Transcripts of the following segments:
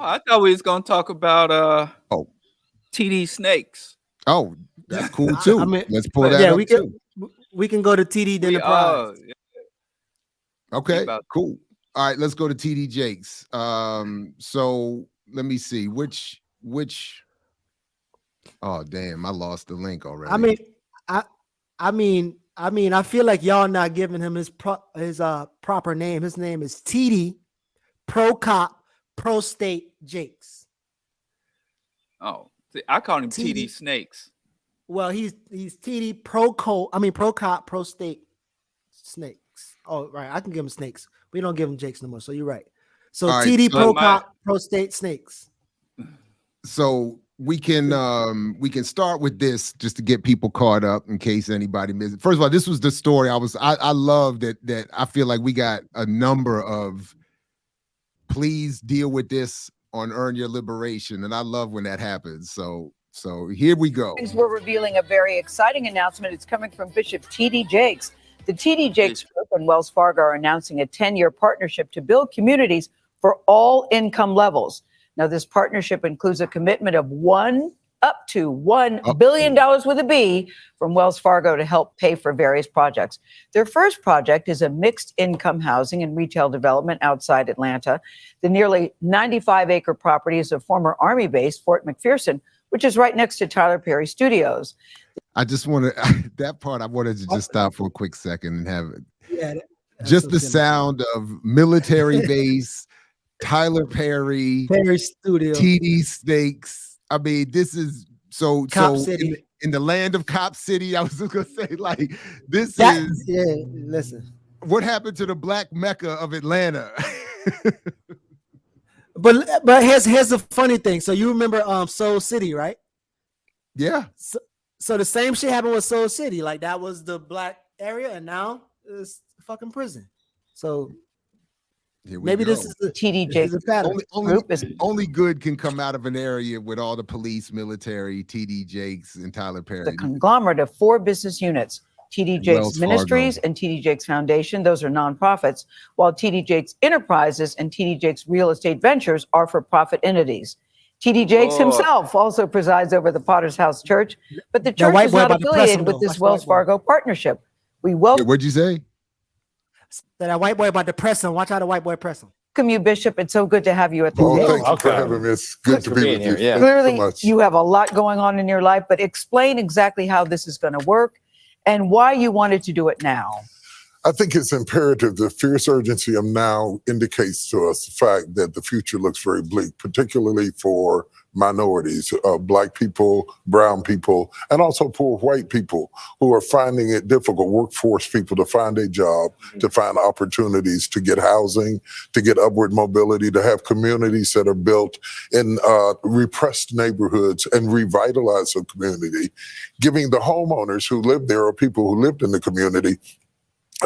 I thought we was gonna talk about Oh, TD Snakes. oh, that's cool too. I mean, Let's pull but that yeah, up too. we can go to TD We dinner prize. yeah, Okay, about- cool. All right, let's go to TD Jakes. So let me see which. Oh damn, I lost the link already. I feel like y'all not giving him his proper name. His name is TD Pro Cop Pro State Jakes. Oh, I call him TD. TD Snakes. Well, he's TD Pro Cop Pro State Snakes. Oh, right. I can give him snakes. We don't give him Jakes no more. So you're right. So All right, TD so Pro Cop Pro State Snakes. So we can start with this just to get people caught up in case anybody missed it. First of all, this was the story I love that I feel like we got a number of please deal with this on Earn Your Liberation, and I love when that happens. So here we go. We're revealing a very exciting announcement. It's coming from Bishop TD Jakes. The TD Jakes Group and Wells Fargo are announcing a 10-year partnership to build communities for all income levels. Now, this partnership includes a commitment of up to $1 billion with a B from Wells Fargo to help pay for various projects. Their first project is a mixed income housing and retail development outside Atlanta. The nearly 95-acre property is a former Army base, Fort McPherson, which is right next to Tyler Perry Studios. I just want to that part. I wanted to just stop for a quick second and have just the sound of military base, Tyler Perry Studio, TD Snakes. I mean, this is so City. In the land of Cop City. I was just gonna say, like, listen. What happened to the Black Mecca of Atlanta? But here's the funny thing. So you remember Soul City, right? Yeah. So the same shit happened with Soul City. Like that was the black area, and now it's fucking prison. So maybe go. this is the TD Jakes only good can come out of an area with all the police, military, TD Jakes, and Tyler Perry. The conglomerate of 4 business units. TD Jakes Ministries and TD Jakes Foundation, those are nonprofits, while TD Jakes Enterprises and TD Jakes Real Estate Ventures are for-profit entities. TD Jakes himself also presides over the Potter's House Church, but the church is not affiliated with this Wells Fargo partnership. What'd you say? That white boy about to press him. Watch out, the white boy press him. Welcome you, Bishop. It's so good to have you at the table. Thank you for having me. It's good to be with you. Yeah. Clearly, you have a lot going on in your life, but explain exactly how this is going to work and why you wanted to do it now. I think it's imperative. The fierce urgency of now indicates to us the fact that the future looks very bleak, particularly for minorities, Black people, brown people, and also poor white people who are finding it difficult, workforce people, to find a job, to find opportunities, to get housing, to get upward mobility, to have communities that are built in repressed neighborhoods and revitalize the community, giving the homeowners who live there or people who lived in the community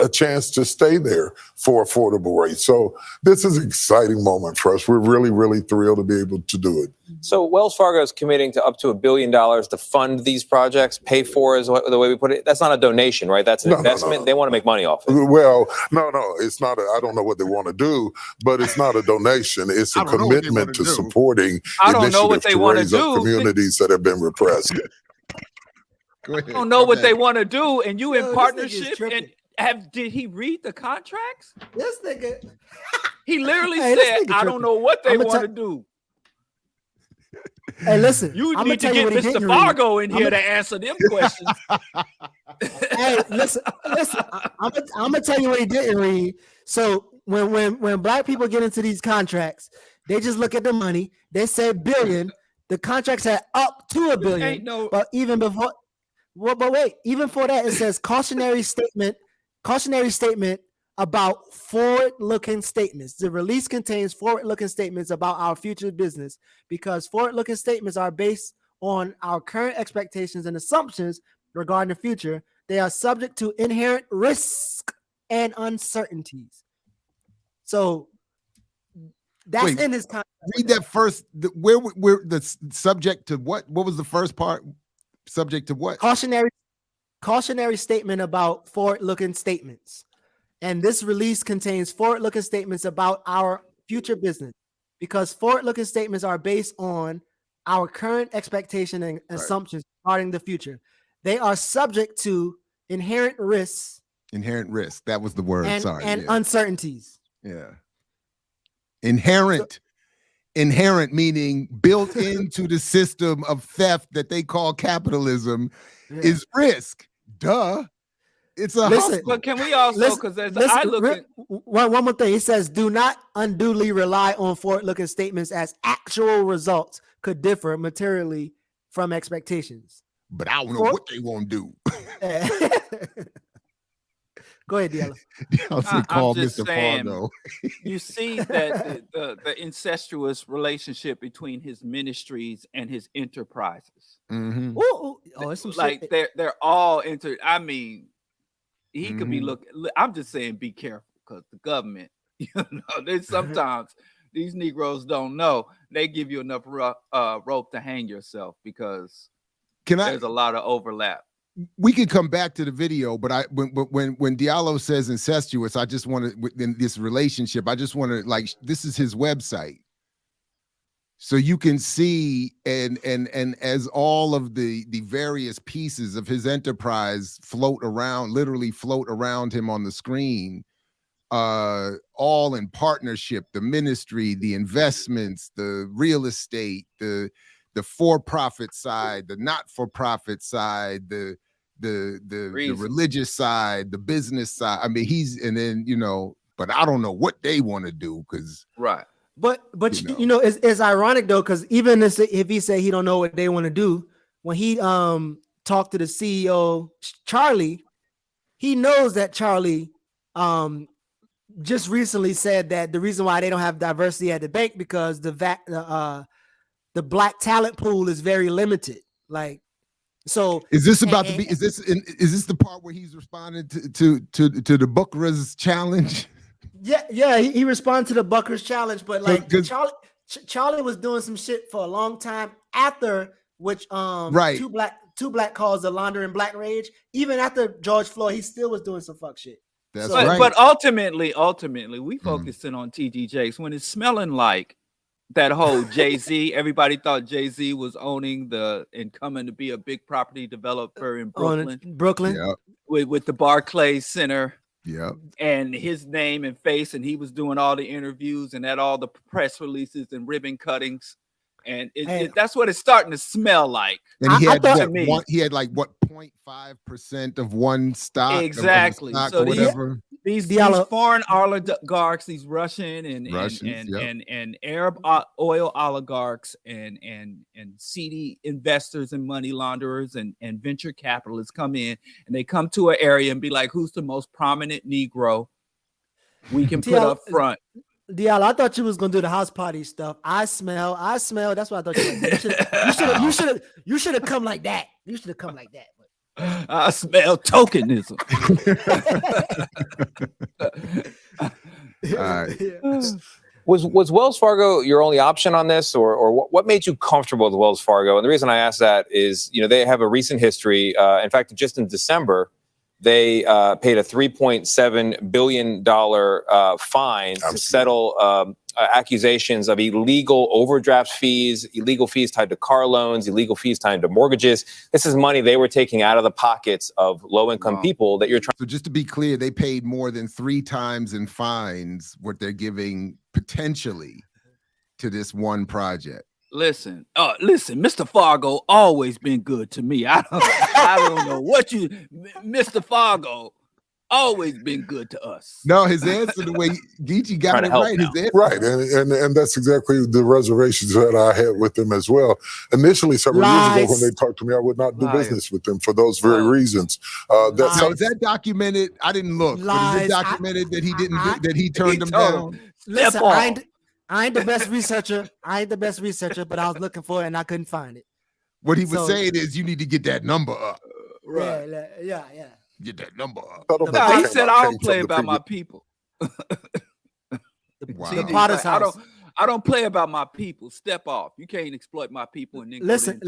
a chance to stay there for affordable rates. So this is an exciting moment for us. We're really, really thrilled to be able to do it. So Wells Fargo is committing to up to $1 billion to fund these projects, pay for is the way we put it. That's not a donation, right? That's an investment. No. They want to make money off it. Well, no, it's not. I don't know what they want to do, but it's not a donation. It's a commitment to supporting initiatives to raise up communities that have been repressed. I don't know what they want to do, and you in partnership and did he read the contracts? This nigga. He literally said, I don't know what they want to do. Hey, listen. You need to get Mr. Fargo in here to answer them questions. Hey, listen. I'm gonna tell you what he didn't read. So when Black people get into these contracts, they just look at the money. They say billion. The contract said up to $1 billion. But even before, but wait, even for that, it says cautionary statement about forward-looking statements. The release contains forward-looking statements about our future business because forward-looking statements are based on our current expectations and assumptions regarding the future. They are subject to inherent risk and uncertainties. So that's in his contract. Read that first. Where the subject to what? What was the first part? Subject to what? Cautionary statement about forward-looking statements. And this release contains forward-looking statements about our future business. because forward-looking statements are based on our current expectation and assumptions regarding the future. They are subject to inherent risks. Inherent risk. That was the word. And uncertainties. Yeah. Inherent meaning built into the system of theft that they call capitalism is risk. Duh. It's a hustle. But can we also, because one more thing. It says, do not unduly rely on forward-looking statements as actual results could differ materially from expectations. But I don't know what they want to do. Go ahead, Diallo. Diallo call Mr. Fargo. You see that the incestuous relationship between his ministries and his enterprises. Mm-hmm. It's some like shit. they're all I mean, he could be looking. I'm just saying, be careful, because the government, there's sometimes these Negroes don't know. They give you enough rope to hang yourself, because there's a lot of overlap. We could come back to the video, but when Diallo says incestuous, I just want to, in this relationship, I just want to, this is his website. So you can see, and as all of the various pieces of his enterprise literally float around him on the screen, all in partnership, the ministry, the investments, the real estate, the for-profit side, the not-for-profit side, the religious side, the business side. I mean, but I don't know what they want to do, because But it's ironic though, because even if he say he don't know what they want to do, when he talked to the CEO Charlie, he knows that Charlie just recently said that the reason why they don't have diversity at the bank because the black talent pool is very limited. So is this about to be? Is this the part where he's responding to the Bukras challenge? Yeah, he responded to the Bukras challenge, but Charlie was doing some shit for a long time after which two black cause of laundering black rage. Even after George Floyd, he still was doing some fuck shit. But ultimately, we focusing on TD Jakes when it's smelling like that whole Jay-Z. Everybody thought Jay-Z was owning and coming to be a big property developer in Brooklyn. Yep. With the Barclays Center. Yeah, and his name and face, and he was doing all the interviews and all the press releases and ribbon cuttings, and that's what it's starting to smell like. And he had 0.5% of one stock, exactly. So these foreign oligarchs, these Russian and Arab oil oligarchs and seedy investors and money launderers and venture capitalists come in, and they come to an area and be like, who's the most prominent Negro we can put up front? Diallo, I thought you was gonna do the house party stuff. I smell. That's what I thought you should have come like that. You should have come like that. I smell tokenism. Was Wells Fargo your only option on this, or what made you comfortable with Wells Fargo? And the reason I ask that is, they have a recent history. In fact, just in December, they paid a $3.7 billion fine to settle accusations of illegal overdraft fees, illegal fees tied to car loans, illegal fees tied to mortgages. This is money they were taking out of the pockets of low-income people that you're trying. So just to be clear, they paid more than 3 times in fines what they're giving potentially to this one project. Listen, Mr. Fargo always been good to me. I don't know what Mr. Fargo always been good to us. No, his answer, the way Geechee got it right. Right, and that's exactly the reservations that I had with them as well. Initially, several years ago, when they talked to me, I would not do business with them for those very reasons. So is that documented? I didn't look. But is it documented that he didn't that he turned them down? Listen, I ain't the best researcher. But I was looking for it and I couldn't find it. What he was saying is you need to get that number up. Right. Yeah. Get that number up. No, he said I don't play about my people. I don't play about my people. Step off. You can't exploit my people and then listen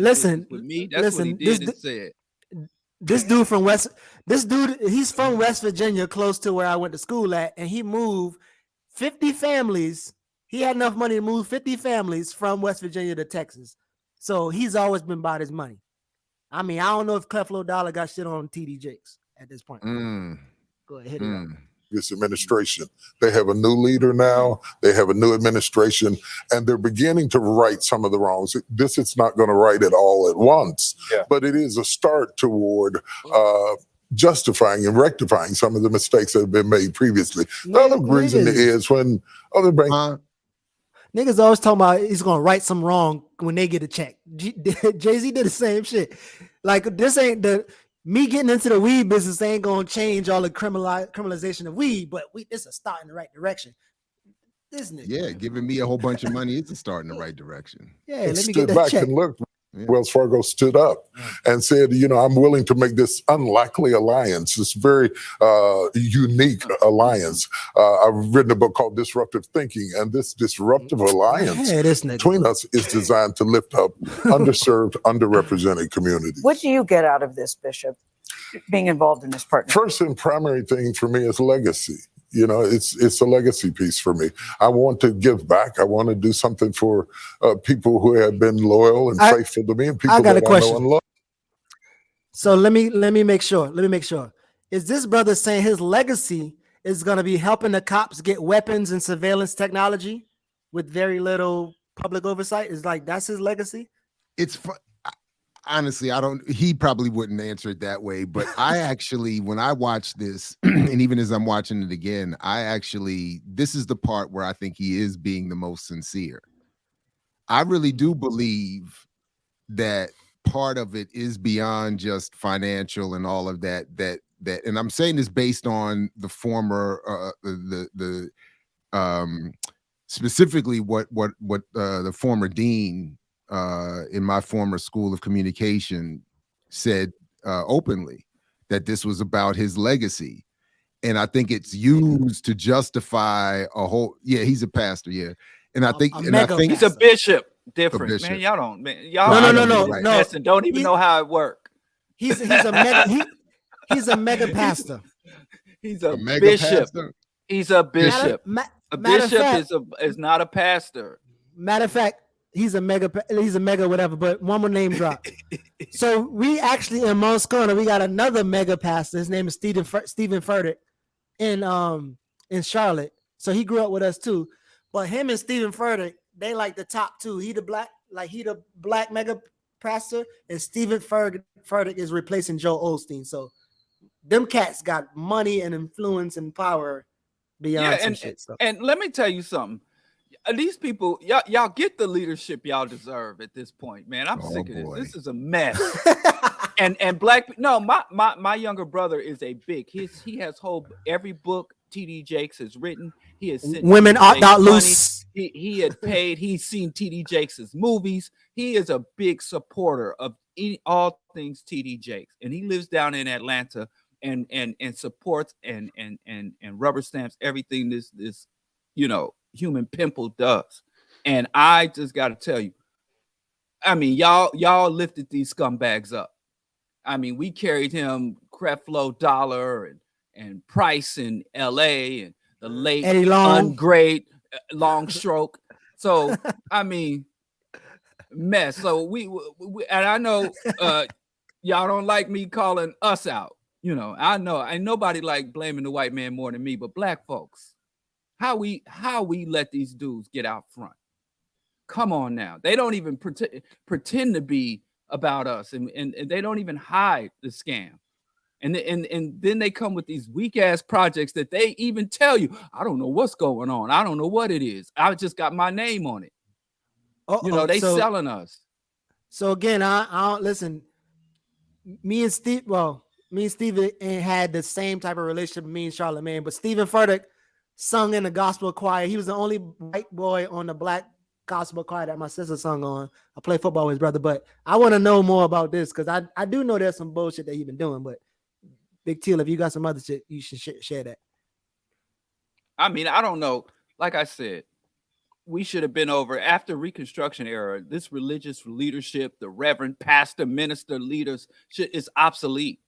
with me. That's what he did and said. This dude, he's from West Virginia, close to where I went to school at, and he moved 50 families He had enough money to move 50 families from West Virginia to Texas. So he's always been about his money. I mean, I don't know if Creflo Dollar got shit on TD Jakes at this point. Go ahead, hit it up. This administration. They have a new leader now. They have a new administration, and they're beginning to right some of the wrongs. This is not going to right it all at once, but it is a start toward justifying and rectifying some of the mistakes that have been made previously. The other reason is when other banks. Niggas always talking about he's gonna right some wrong when they get a check. Jay-Z did the same shit. Like, this ain't me getting into the weed business ain't gonna change all the criminalization of weed, but it's a start in the right direction. This nigga, giving me a whole bunch of money is a start in the right direction. Yeah, let me get that check. And look, Wells Fargo stood up and said, I'm willing to make this unlikely alliance, this very unique alliance. I've written a book called Disruptive Thinking, and this disruptive alliance between us is designed to lift up underserved, underrepresented communities. What do you get out of this, Bishop, being involved in this partnership? First and primary thing for me is legacy. It's a legacy piece for me. I want to give back. I want to do something for people who have been loyal and faithful to me, and people that I know and love. So let me make sure. Is this brother saying his legacy is going to be helping the cops get weapons and surveillance technology with very little public oversight? Is like that's his legacy? It's honestly, he probably wouldn't answer it that way, but I actually, when I watch this, and even as I'm watching it again, this is the part where I think he is being the most sincere. I really do believe that part of it is beyond just financial and all of that, and I'm saying this based on the former, specifically what the former dean in my former school of communication said openly, that this was about his legacy. And I think it's used to justify a whole, he's a pastor, and I think he's a bishop. Different, man. Y'all don't, man. Y'all no. Don't even know how it works. He's a mega he's a mega pastor. He's a bishop. Pastor? He's a bishop. A bishop is not a pastor. Matter of fact, he's a mega whatever, but one more name drop. So we actually in Mount Corner, we got another mega pastor. His name is Stephen Furtick in Charlotte. So he grew up with us too. But him and Stephen Furtick, they like the top two. He the black mega pastor, and Stephen Furtick is replacing Joel Osteen. So them cats got money and influence and power beyond some shit. So. And let me tell you something. These people, y'all get the leadership y'all deserve at this point, man. I'm sick of this. This is a mess. and black, no, my younger brother is a big. He has every book TD Jakes has written. He has sent Women Ought Not Loose. He had paid. He's seen TD Jakes' movies. He is a big supporter of all things TD Jakes, and he lives down in Atlanta and supports and rubber stamps everything this human pimple does. And I just got to tell you, I mean, y'all lifted these scumbags up. I mean, we carried him, Creflo Dollar and Price in LA, and the late ungreat Long Stroke. So I mean, mess. So we and I know y'all don't like me calling us out. I know ain't nobody like blaming the white man more than me, but black folks, how we let these dudes get out front. Come on now. They don't even pretend to be about us, and they don't even hide the scam. And then they come with these weak ass projects that they even tell you, I don't know what's going on. I don't know what it is. I just got my name on it. They selling us. So again, I listen. Me and Steve ain't had the same type of relationship with me and Charlamagne, but Stephen Furtick sung in the gospel choir. He was the only white boy on the black gospel choir that my sister sung on. I play football with his brother, but I want to know more about this because I do know there's some bullshit that he's been doing, but Big Teal, if you got some other shit, you should share that. I mean, I don't know. Like I said, we should have been over after Reconstruction era. This religious leadership, the reverend, pastor, minister, leaders, is obsolete.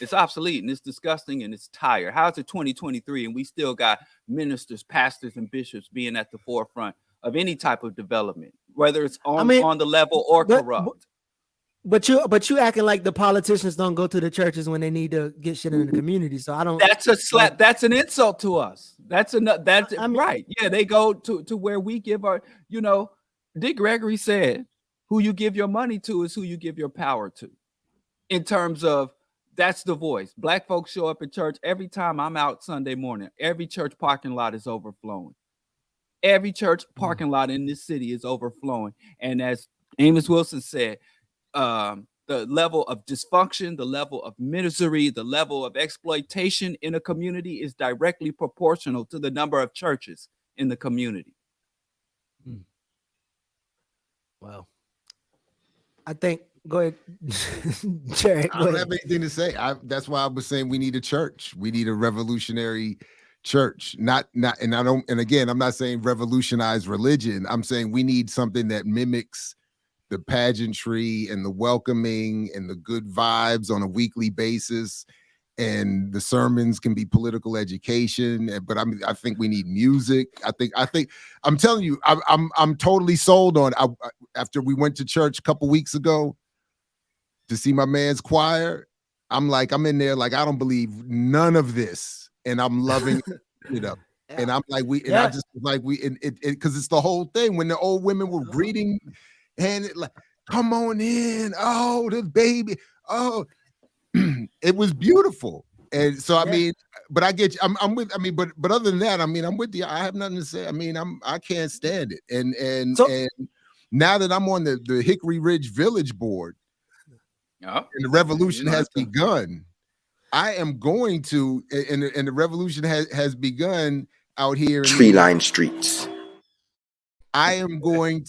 It's obsolete and it's disgusting and it's tired. How's it 2023 and we still got ministers, pastors, and bishops being at the forefront of any type of development, whether it's on the level or corrupt? But you acting like the politicians don't go to the churches when they need to get shit in the community. So I don't. That's a slap. That's an insult to us. Right. Yeah, they go to where we give our. Dick Gregory said, "Who you give your money to is who you give your power to." In terms of that's the voice. Black folks show up at church every time I'm out Sunday morning. Every church parking lot is overflowing. Every church parking lot in this city is overflowing. And as Amos Wilson said, the level of dysfunction, the level of misery, the level of exploitation in a community is directly proportional to the number of churches in the community. Well, I think. Go ahead, Jared. I don't have anything to say. That's why I was saying we need a church. We need a revolutionary church. And again, I'm not saying revolutionize religion. I'm saying we need something that mimics the pageantry and the welcoming and the good vibes on a weekly basis. And the sermons can be political education, but I think we need music. I think I'm telling you, I'm totally sold on. After we went to church a couple weeks ago to see my man's choir, I'm in there like I don't believe none of this, and I'm loving it up. Yeah. And I'm like I just like because it's the whole thing when the old women were greeting, and like, come on in, oh the baby, oh, it was beautiful. And so I mean, but I get you. I'm with. I mean, but other than that, I mean, I'm with you. I have nothing to say. I mean, I can't stand it. And now that I'm on the Hickory Ridge Village Board. And the revolution has begun. I am going to, and the revolution has begun out here in tree-lined streets. I am one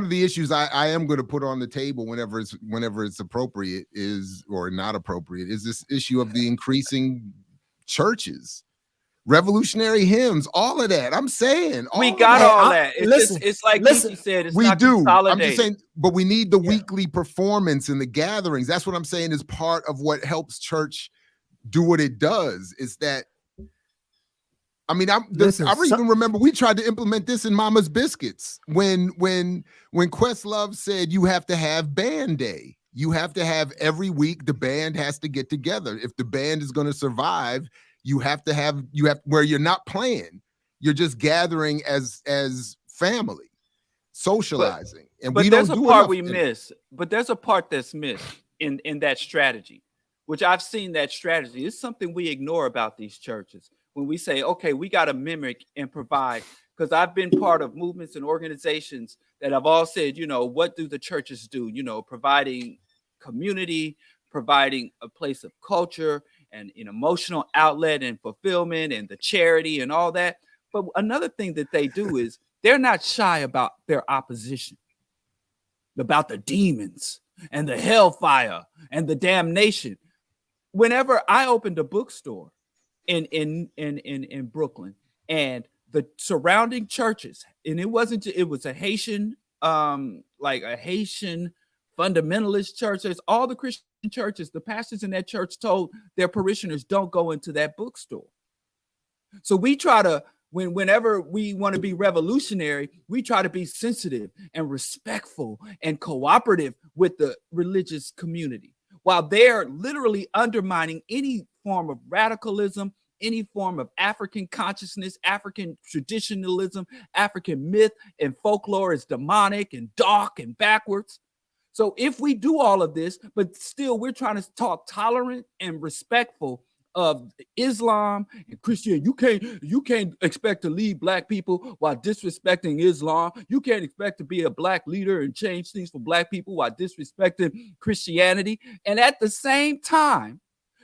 of the issues I am going to put on the table whenever it's appropriate or not appropriate is this issue of the increasing churches. Revolutionary hymns, all of that. I'm saying we got all that. It's like Kiki said. It's we not do. Consolidated. I'm just saying, but we need the weekly performance and the gatherings. That's what I'm saying is part of what helps church do what it does. Is that I mean, I even remember we tried to implement this in Mama's Biscuits when Questlove said you have to have band day. You have to have every week the band has to get together. If the band is going to survive. You have where you're not playing, you're just gathering as family, socializing. But there's a part we miss. But there's a part that's missed in that strategy, which I've seen that strategy. It's something we ignore about these churches when we say, okay, we got to mimic and provide. Because I've been part of movements and organizations that have all said, what do the churches do? Providing community, providing a place of culture and an emotional outlet and fulfillment and the charity and all that. But another thing that they do is they're not shy about their opposition, about the demons and the hellfire and the damnation. Whenever I opened a bookstore in Brooklyn and the surrounding churches, and it was a Haitian, like a Haitian fundamentalist church. There's all the Christian churches. The pastors in that church told their parishioners, don't go into that bookstore. So we try to, whenever we want to be revolutionary, we try to be sensitive and respectful and cooperative with the religious community, while they're literally undermining any form of radicalism, any form of African consciousness, African traditionalism, African myth and folklore is demonic and dark and backwards. So if we do all of this, but still we're trying to talk tolerant and respectful of Islam and Christianity, you can't expect to lead Black people while disrespecting Islam. You can't expect to be a Black leader and change things for Black people while disrespecting Christianity. And at the same time,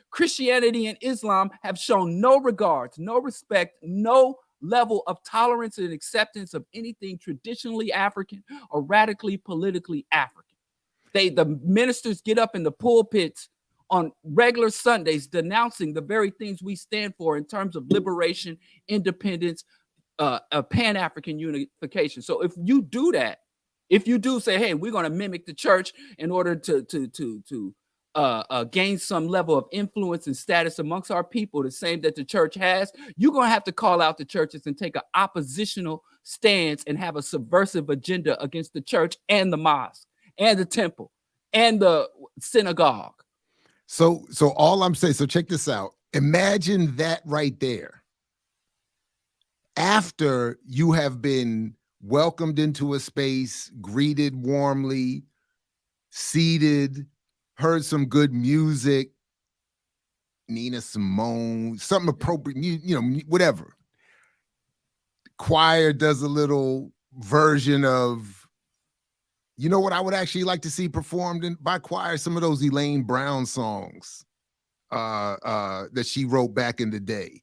Christianity and Islam have shown no regards, no respect, no level of tolerance and acceptance of anything traditionally African or radically politically African. The ministers get up in the pulpits on regular Sundays denouncing the very things we stand for in terms of liberation, independence, Pan-African unification. So if you do that, If you do say, hey, we're going to mimic the church in order to gain some level of influence and status amongst our people, the same that the church has, you're going to have to call out the churches and take an oppositional stance and have a subversive agenda against the church and the mosque and the temple and the synagogue. So all I'm saying, so check this out. Imagine that right there. After you have been welcomed into a space, greeted warmly, seated, heard some good music, Nina Simone, something appropriate, you know, whatever. Choir does a little version of, you know what I would actually like to see performed by choir? Some of those Elaine Brown songs that she wrote back in the day,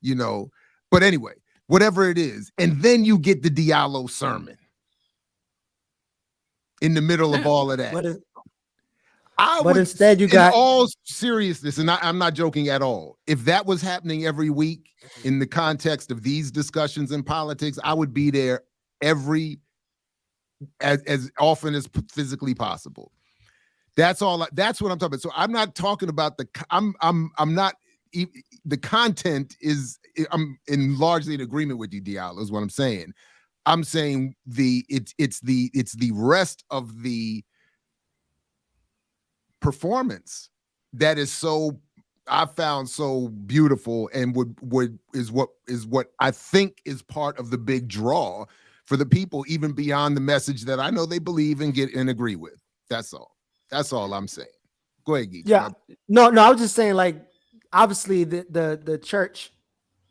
you know. But anyway, whatever it is. And then you get the Diallo sermon in the middle of all of that. But instead you got, in all seriousness, and I'm not joking at all, if that was happening every week in the context of these discussions in politics, I would be there as often as physically possible. That's all. That's what I'm talking about. So I'm not talking about I'm not. The content is. I'm largely in agreement with you, Diallo. Is what I'm saying. I'm saying it's the rest of the performance that is so I found so beautiful and is what I think is part of the big draw for the people, even beyond the message that I know they believe and get and agree with. That's all. That's all I'm saying. Go ahead, Geeks. Yeah. No, I was just saying, like, obviously the church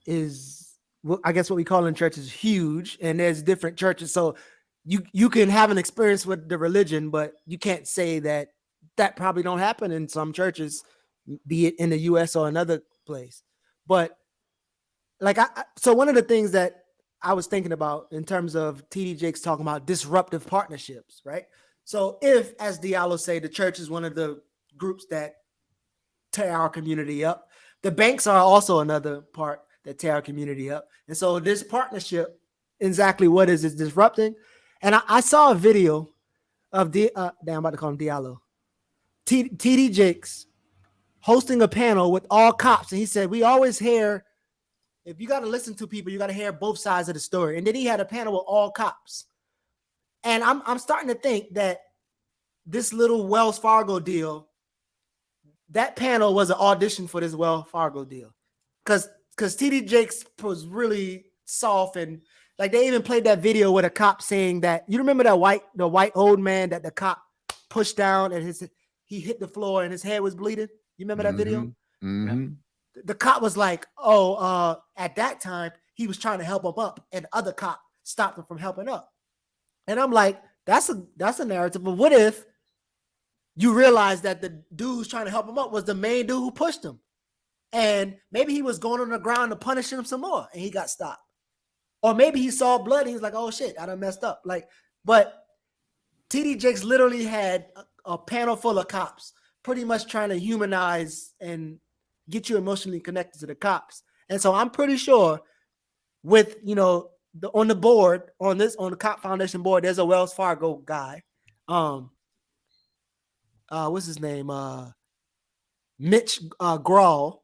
is, I guess what we call in church is huge, and there's different churches. So you can have an experience with the religion, but you can't say that probably don't happen in some churches, be it in the US or another place. But like, so one of the things that I was thinking about in terms of TD Jakes talking about disruptive partnerships, right? So if, as Diallo say, the church is one of the groups that tear our community up, the banks are also another part that tear our community up. And so this partnership, exactly what is it disrupting? And I saw a video of I'm about to call him Diallo. TD Jakes hosting a panel with all cops. And he said, we always hear, if you got to listen to people, you got to hear both sides of the story. And then he had a panel with all cops. And I'm starting to think that this little Wells Fargo deal, that panel was an audition for this Wells Fargo deal. Because TD Jakes was really soft, and like they even played that video with a cop saying that, you remember that the white old man that the cop pushed down and he hit the floor and his head was bleeding? You remember that video? Mm-hmm. The cop was like, at that time he was trying to help him up, and the other cop stopped him from helping up. And I'm like, that's a narrative. But what if you realize that the dude who's trying to help him up was the main dude who pushed him, and maybe he was going on the ground to punish him some more, and he got stopped? Or maybe he saw blood and he was like, oh shit, I done messed up. Like, but TD Jakes literally had a panel full of cops pretty much trying to humanize and get you emotionally connected to the cops. And so I'm pretty sure with, on the board, on the Cop Foundation board, there's a Wells Fargo guy. What's his name? Mitch Grawl.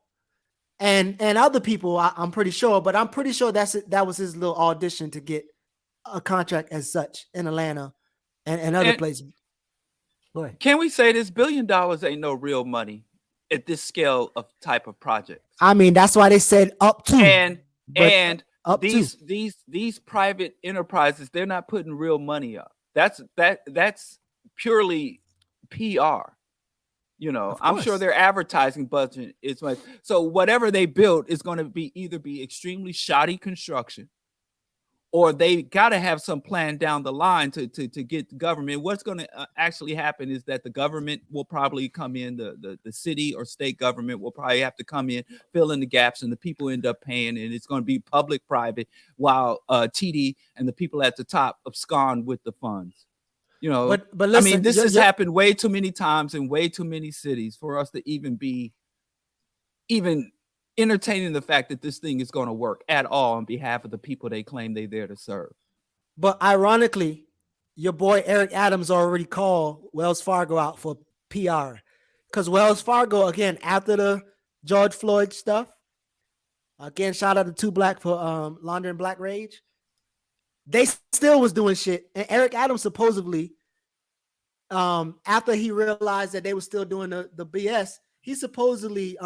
And other people, I'm pretty sure, but I'm pretty sure that was his little audition to get a contract as such in Atlanta and other places. Go ahead. Can we say this? $1 billion ain't no real money at this scale of type of project. I mean, that's why they said up to. And these private enterprises, they're not putting real money up. That's purely PR. I'm sure their advertising budget is much. So whatever they build is going to either be extremely shoddy construction, or they got to have some plan down the line to get the government. What's going to actually happen is that the government will probably come in, the city or state government will probably have to come in, fill in the gaps, and the people end up paying, and it's going to be public-private, while TD and the people at the top abscond with the funds. But listen, I mean, this has happened way too many times in way too many cities for us to even be entertaining the fact that this thing is going to work at all on behalf of the people they claim they're there to serve. But ironically, your boy Eric Adams already called Wells Fargo out for PR, because Wells Fargo, again, after the George Floyd stuff, again, shout out to Two Black for laundering black rage. They still was doing shit, and Eric Adams supposedly, after he realized that they were still doing the BS, he supposedly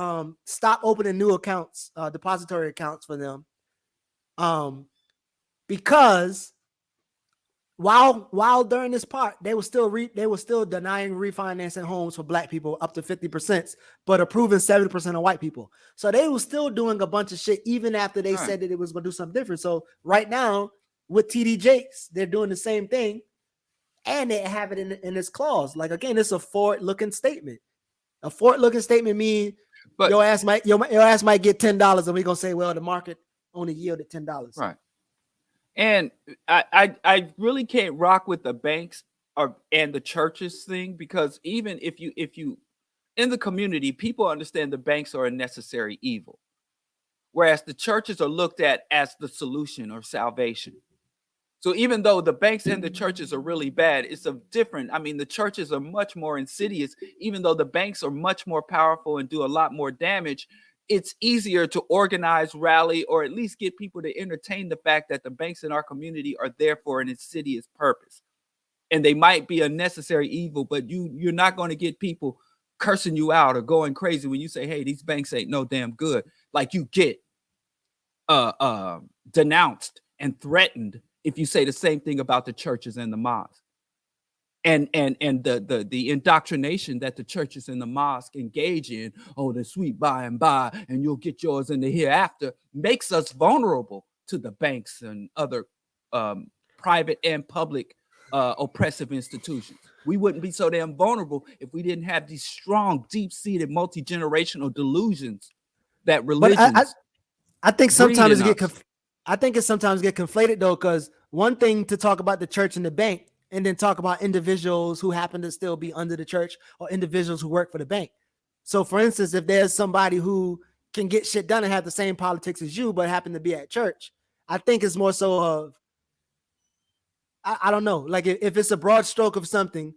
stopped opening new accounts, depository accounts for them, because while during this part they were still denying refinancing homes for black people up to 50%, but approving 70% of white people. So they were still doing a bunch of shit even after they said that it was going to do something different. So right now with TD Jakes, they're doing the same thing, and they have it in this clause. Like, again, it's a forward-looking statement. A forward-looking statement means your ass might get $10, and we're gonna say, well, the market only yielded $10. Right. And I really can't rock with the banks and the churches thing, because even if you in the community, people understand the banks are a necessary evil, whereas the churches are looked at as the solution or salvation. So even though the banks and the churches are really bad, it's a different. I mean, the churches are much more insidious, even though the banks are much more powerful and do a lot more damage. It's easier to organize, rally, or at least get people to entertain the fact that the banks in our community are there for an insidious purpose. And they might be a necessary evil, but you're not going to get people cursing you out or going crazy when you say, hey, these banks ain't no damn good. Like, you get denounced and threatened if you say the same thing about the churches and the mosques. And the indoctrination that the churches and the mosque engage in, oh, the sweet by and by, and you'll get yours in the hereafter, makes us vulnerable to the banks and other private and public oppressive institutions. We wouldn't be so damn vulnerable if we didn't have these strong, deep-seated, multi-generational delusions that religions. I think sometimes it sometimes get conflated, though, because one thing to talk about the church and the bank, and then talk about individuals who happen to still be under the church or individuals who work for the bank. So, for instance, if there's somebody who can get shit done and have the same politics as you, but happen to be at church, I think it's more so of, I don't know, like if it's a broad stroke of something,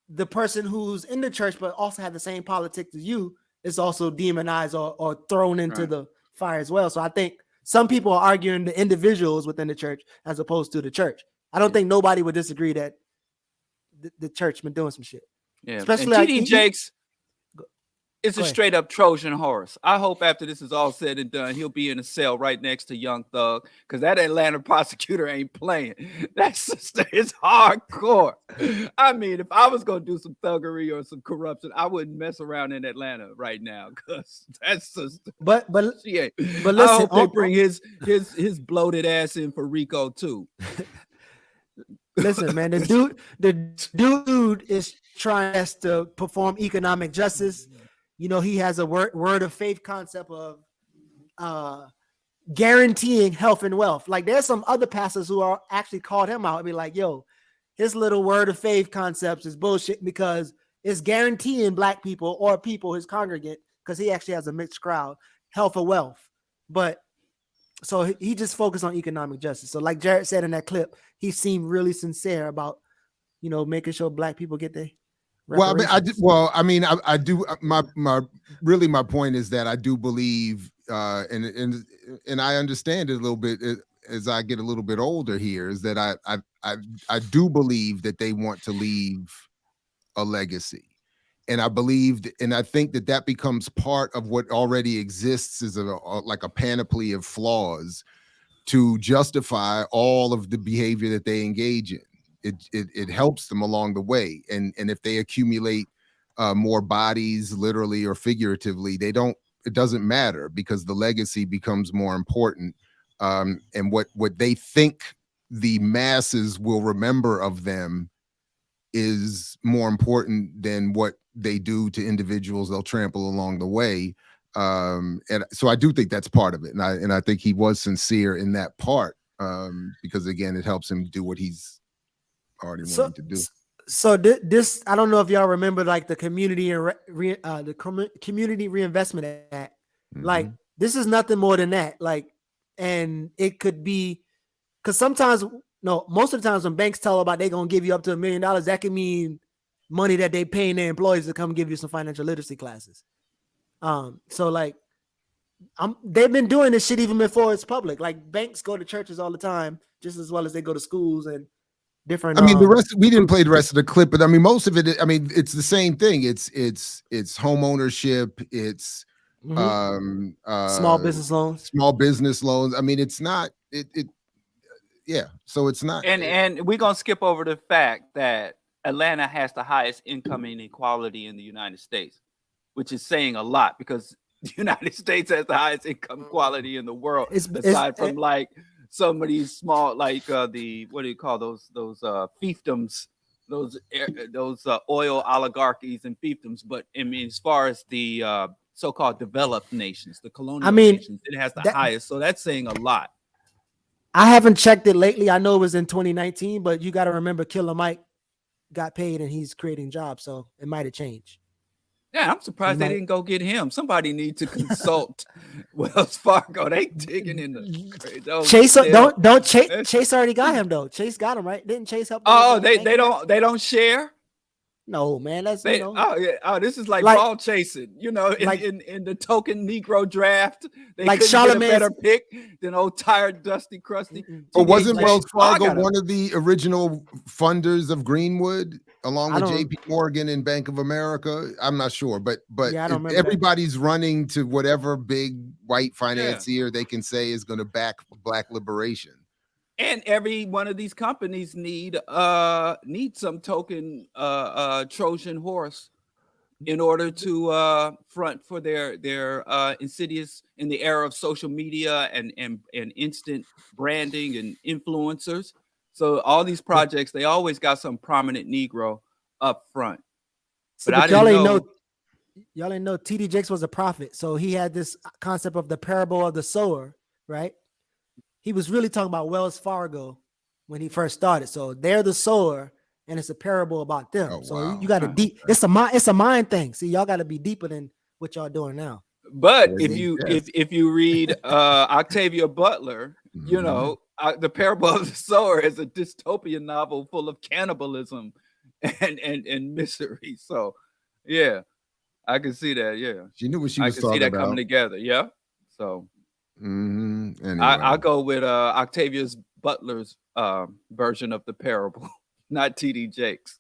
the person who's in the church but also have the same politics as you is also demonized or thrown into the fire as well. So I think some people are arguing the individuals within the church as opposed to the church. I don't think nobody would disagree that the church been doing some shit. Yeah, especially and TD Jakes is a straight up Trojan horse. I hope after this is all said and done, he'll be in a cell right next to Young Thug, because that Atlanta prosecutor ain't playing. It's hardcore. I mean, if I was gonna do some thuggery or some corruption, I wouldn't mess around in Atlanta right now, because that's just. But listen, I hope they bring his bloated ass in for Rico too. Listen, man, the dude is trying to perform economic justice. You know, he has a word of faith concept of guaranteeing health and wealth. Like, there's some other pastors who are actually called him out and be like, yo, his little word of faith concepts is bullshit, because it's guaranteeing black people or people, his congregant, because he actually has a mixed crowd, health or wealth. But so he just focused on economic justice. So like Jared said in that clip, he seemed really sincere about, you know, making sure black people get their reparations. I do. My point is that I do believe, and I understand it a little bit as I get a little bit older here, is that I do believe that they want to leave a legacy. And I believed, and I think that becomes part of what already exists as like a panoply of flaws to justify all of the behavior that they engage in. It helps them along the way. And if they accumulate more bodies, literally or figuratively, it doesn't matter, because the legacy becomes more important. And what they think the masses will remember of them is more important than what they do to individuals they'll trample along the way. And so I do think that's part of it. And I think he was sincere in that part, because again, it helps him do what he's already wanting to do. So this, I don't know if y'all remember, like the Community Reinvestment Act. Mm-hmm. Like, this is nothing more than that. Like, and it could be, because sometimes No, most of the times when banks tell about they're gonna give you up to $1 million, that can mean money that they paying their employees to come give you some financial literacy classes. So like they've been doing this shit even before it's public. Like banks go to churches all the time, just as well as they go to schools and different. I mean, the rest we didn't play the rest of the clip, but I mean, most of it. I mean, it's the same thing. It's home ownership. It's small business loans. Small business loans. I mean, it's not. Yeah. So it's not. And we're gonna skip over the fact that Atlanta has the highest income inequality in the United States, which is saying a lot because the United States has the highest income quality in the world, aside from like some of these small, like the what do you call those fiefdoms, those oil oligarchies and fiefdoms. But I mean, as far as the so-called developed nations, the colonial nations, it has the highest. So that's saying a lot. I haven't checked it lately. I know it was in 2019, but you got to remember Killer Mike got paid and he's creating jobs, so it might have changed. Yeah, I'm surprised they didn't go get him. Somebody needs to consult Wells Fargo. They digging in the Chase. Don't Chase. Chase already got him though. Chase got him, right? Didn't Chase help? Oh, they don't share. No, man. That's oh yeah. Oh, this is like ball chasing. You know, in the token Negro draft, they couldn't get a better pick than old tired, dusty, crusty. But wasn't Wells Fargo one of the original funders of Greenwood, along with J.P. Morgan and Bank of America? I'm not sure, but yeah, everybody's running to whatever big white financier they can say is going to back Black liberation. And every one of these companies need some token Trojan horse in order to front for their insidious in the era of social media and instant branding and influencers. So all these projects, they always got some prominent Negro up front. But y'all ain't know TD Jakes was a prophet. So he had this concept of the parable of the sower, right? He was really talking about Wells Fargo when he first started. So they're the sower, and it's a parable about them. Oh, so wow. you got to deep. It's a mind thing. See, y'all got to be deeper than what y'all doing now. But if you read Octavia Butler, you know the parable of the sower is a dystopian novel full of cannibalism and misery. So yeah, I can see that. Yeah, she knew what she was talking about. I can see that coming together. Yeah, so. Anyway. I'll go with Octavia Butler's version of the parable, not TD Jakes.